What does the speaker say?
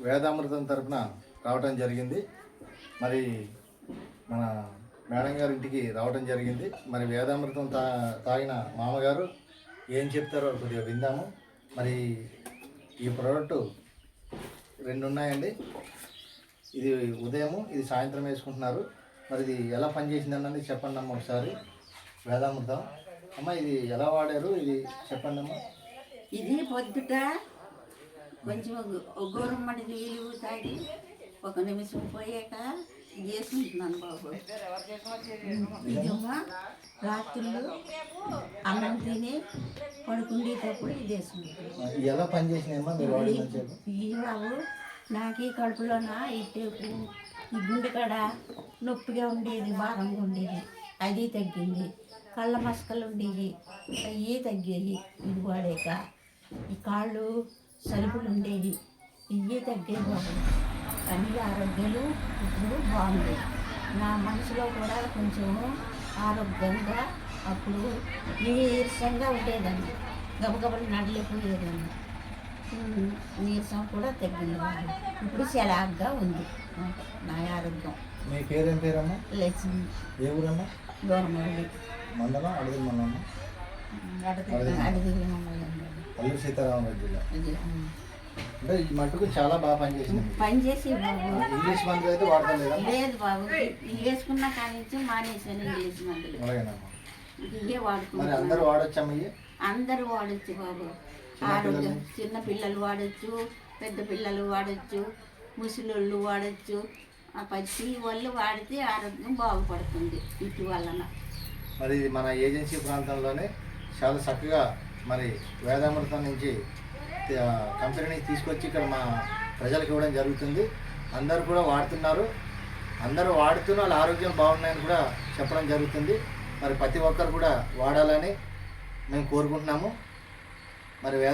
వేదామృతం తరపున రావటం జరిగింది. మరి మన మేడం గారి ఇంటికి రావటం జరిగింది. మరి వేదామృతం తాగిన మామగారు ఏం చెప్తారో కొద్దిగా విందాము. మరి ఈ ప్రోడక్ట్ 2 ఉన్నాయండి. ఇది ఉదయము, ఇది సాయంత్రం వేసుకుంటున్నారు. మరి ఇది ఎలా పనిచేసింది అన్నది చెప్పండి అమ్మ ఒకసారి. వేదామృతం అమ్మ, ఇది ఎలా వాడారు ఇది చెప్పండి అమ్మ. ఇది పొద్దుట కొంచెం గోరుమ్మడి నీళ్ళు తాగి 1 నిమిషం పోయాక చేసుకుంటున్నాను బాబు. ఇదేమో రాత్రులు అన్నం తిని పడుకుండేటప్పుడు ఇది వేసుకుంటాను. ఎలా పనిచేసినాయమ్మా మీరు వాడిన? ఈ బాబు నాకు ఈ కడుపులోన ఈ టేపు ఈ గుండెకాడ నొప్పిగా ఉండేది, భారంగా ఉండేది, అది తగ్గింది. కళ్ళ మసకలు ఉండేవి, అవి తగ్గేవి ఇది వాడాక. ఈ కాళ్ళు సరుకులు ఉండేవి, ఇవి తగ్గేవి బాబు. అన్ని ఆరోగ్యాలు ఇప్పుడు బాగుంది. నా మనసులో కూడా కొంచెం ఆరోగ్యంగా అప్పుడు నీరసంగా ఉండేదాన్ని, గబగబలు నడలేకపోయేదాన్ని. నీరసం కూడా తగ్గింది బాబు. ఇప్పుడు చలాగ్గా ఉంది నా ఆరోగ్యం. మీ పేరేం పేరమ్మా? లక్ష్మి. ఏ ఊరమ్మా? గవర్నమెంట్ మండలం అడవి మండలం, అడిగి మండలం, అల్లూరు సీతారామరాజు జిల్లా. అంటే ఈ మట్టుకు చాలా బాగా పనిచేసింది. పనిచేసి బాబు. ఇంగ్లీష్ మందులు అయితే వాడతలేదా? లేదు బాబు, ఇవి వేసుకున్న కాడి నుంచి మానేశాను ఇంగ్లీష్ మందులు. అలాగేనమ్మా. ఇవే వాడుకుంటాను. అందరూ వాడొచ్చమ్మా ఇవి? అందరూ వాడచ్చు బాబు. ఆరోగ్యం చిన్న పిల్లలు వాడచ్చు, పెద్ద పిల్లలు వాడచ్చు, ముసలోళ్ళు వాడచ్చు. ప్రతి వాళ్ళు వాడితే ఆరోగ్యం బాగుపడుతుంది ఇటు వలన. మరి మన ఏజెన్సీ ప్రాంతంలోనే చాలా చక్కగా మరి వేదామృతం నుంచి కంపెనీ తీసుకొచ్చి ఇక్కడ మా ప్రజలకు ఇవ్వడం జరుగుతుంది. అందరూ కూడా వాడుతున్నారు. అందరూ వాడుతూ వాళ్ళ ఆరోగ్యం బాగున్నాయని కూడా చెప్పడం జరుగుతుంది. మరి ప్రతి ఒక్కరు కూడా వాడాలని మేము కోరుకుంటున్నాము. మరి